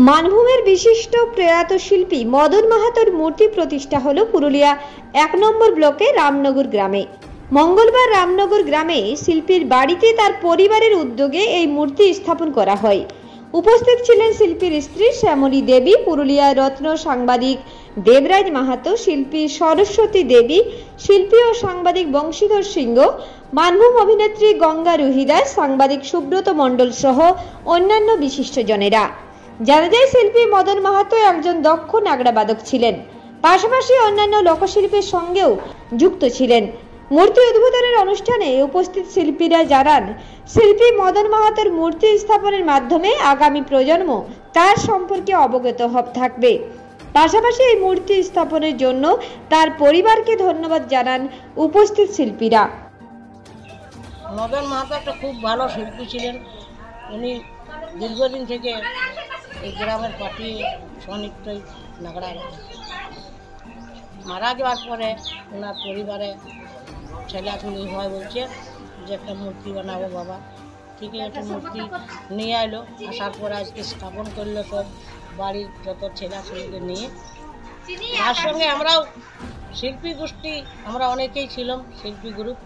মানভূমের বিশিষ্ট প্রয়াত শিল্পী মদন মাহাতোর মূর্তি প্রতিষ্ঠা হলো পুরুলিয়া ১ নম্বর ব্লকে রামনগর গ্রামে। মঙ্গলবার রামনগর গ্রামে শিল্পীর বাড়িতে তার পরিবারের উদ্যোগে এই মূর্তি স্থাপন করা হয়। উপস্থিত ছিলেন শিল্পীর স্ত্রী শ্যামলী দেবী, পুরুলিয়া রত্ন সাংবাদিক দেবরাজ মাহাতো, শিল্পী সরস্বতী দেবী, শিল্পী ও সাংবাদিক বংশীধর সিংহ, মানভূম অভিনেত্রী গঙ্গা রুহিদাস, সাংবাদিক সুব্রত মণ্ডল সহ অন্যান্য বিশিষ্টজনেরা। জানা যায়, শিল্পী মদন মাহাতো একজন দক্ষ নাগড়া বাদক ছিলেন, পাশাপাশি অন্যান্য লোকশিল্পের সঙ্গেও যুক্ত ছিলেন। মূর্তি উদ্বোধনের অনুষ্ঠানে উপস্থিত শিল্পীরা জানান, শিল্পী মদন মাহাতোর মূর্তি স্থাপনের মাধ্যমে আগামী প্রজন্ম তার সম্পর্কে অবগত থাকবে। পাশাপাশি এই মূর্তি স্থাপনের জন্য তার পরিবারকে ধন্যবাদ জানান উপস্থিত শিল্পীরা। মদন মাহাতো একটা খুব ভালো শিল্পী ছিলেন। উনি দীর্ঘদিন থেকে এই গ্রামের পার্টি স্বনিত্যই নাগড়া মারা যাওয়ার পরে ওনার পরিবারে ছেলেখুলি হয়, বলছে যে একটা মূর্তি বানাবো বাবা। ঠিক একটা মূর্তি নিয়ে এলো, আসার পরে আজকে স্থাপন করলো সব বাড়ির যত ছেলেখুলিকে নিয়ে। তার সঙ্গে আমরাও শিল্পী গোষ্ঠী, আমরা অনেকেই ছিলাম শিল্পী গ্রুপ।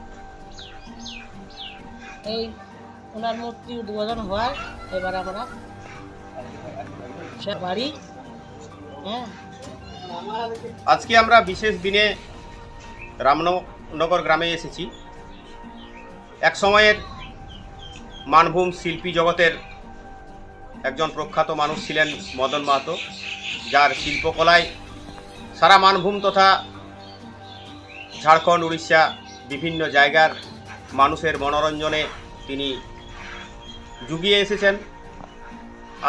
এই ওনার মূর্তি উদ্বোধন হয়, এবার আমরা সে বাড়ি আজকে আমরা বিশেষ দিনে রামনগর গ্রামে এসেছি। এক সময়ের মানভূম শিল্পী জগতের একজন প্রখ্যাত মানুষ ছিলেন মদন মাহাতো, যার শিল্পকলায় সারা মানভূম তথা ঝাড়খণ্ড, উড়িষ্যা বিভিন্ন জায়গার মানুষের মনোরঞ্জনে তিনি যুগিয়ে এসেছেন।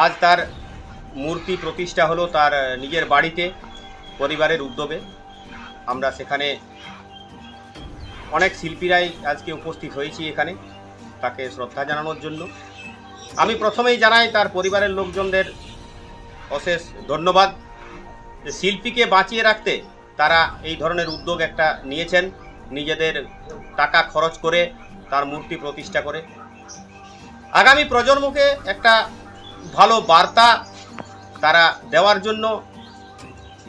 আজ তার মূর্তি প্রতিষ্ঠা হলো তার নিজের বাড়িতে, পরিবারের উদ্যোগে। আমরা সেখানে অনেক শিল্পীরাই আজকে উপস্থিত হয়েছি এখানে তাকে শ্রদ্ধা জানানোর জন্য। আমি প্রথমেই জানাই তার পরিবারের লোকজনদের অশেষ ধন্যবাদ। শিল্পীকে বাঁচিয়ে রাখতে তারা এই ধরনের উদ্যোগ একটা নিয়েছেন, নিজেদের টাকা খরচ করে তার মূর্তি প্রতিষ্ঠা করে আগামী প্রজন্মকে একটা ভালো বার্তা তারা দেওয়ার জন্য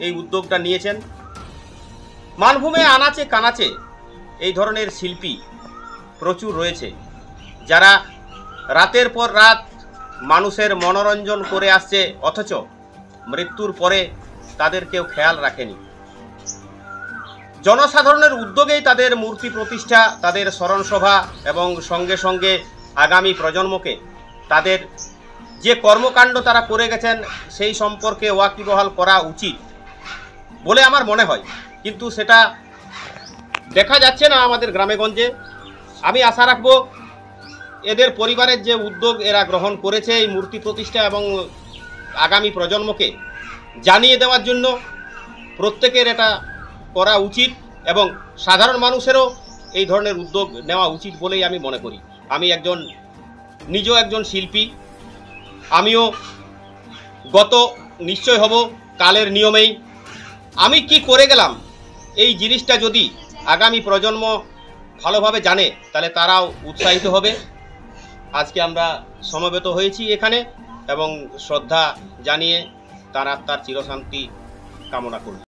এই উদ্যোগটা নিয়েছেন। মানভূমে আনাচে কানাচে এই ধরনের শিল্পী প্রচুর রয়েছে, যারা রাতের পর রাত মানুষের মনোরঞ্জন করে আসছে, অথচ মৃত্যুর পরে তাদের কেউ খেয়াল রাখেনি। জনসাধারণের উদ্যোগেই তাদের মূর্তি প্রতিষ্ঠা, তাদের স্মরণসভা এবং সঙ্গে সঙ্গে আগামী প্রজন্মকে তাদের যে কর্মকাণ্ড তারা করে গেছেন সেই সম্পর্কে ওয়াকিবহাল করা উচিত বলে আমার মনে হয়, কিন্তু সেটা দেখা যাচ্ছে না আমাদের গ্রামেগঞ্জে। আমি আশা রাখবো এদের পরিবারের যে উদ্যোগ এরা গ্রহণ করেছে এই মূর্তি প্রতিষ্ঠা এবং আগামী প্রজন্মকে জানিয়ে দেওয়ার জন্য, প্রত্যেকের এটা করা উচিত এবং সাধারণ মানুষেরও এই ধরনের উদ্যোগ নেওয়া উচিত বলেই আমি মনে করি। আমি নিজেও একজন শিল্পী, আমিও গত নিশ্চয় হব কালের নিয়মেই। আমি কি করে গেলাম এই জিনিসটা যদি আগামী প্রজন্ম ভালোভাবে জানে, তাহলে তারাও উৎসাহিত হবে। আজকে আমরা সমবেত হয়েছি এখানে এবং শ্রদ্ধা জানিয়ে তার আত্মার চিরশান্তি কামনা করি।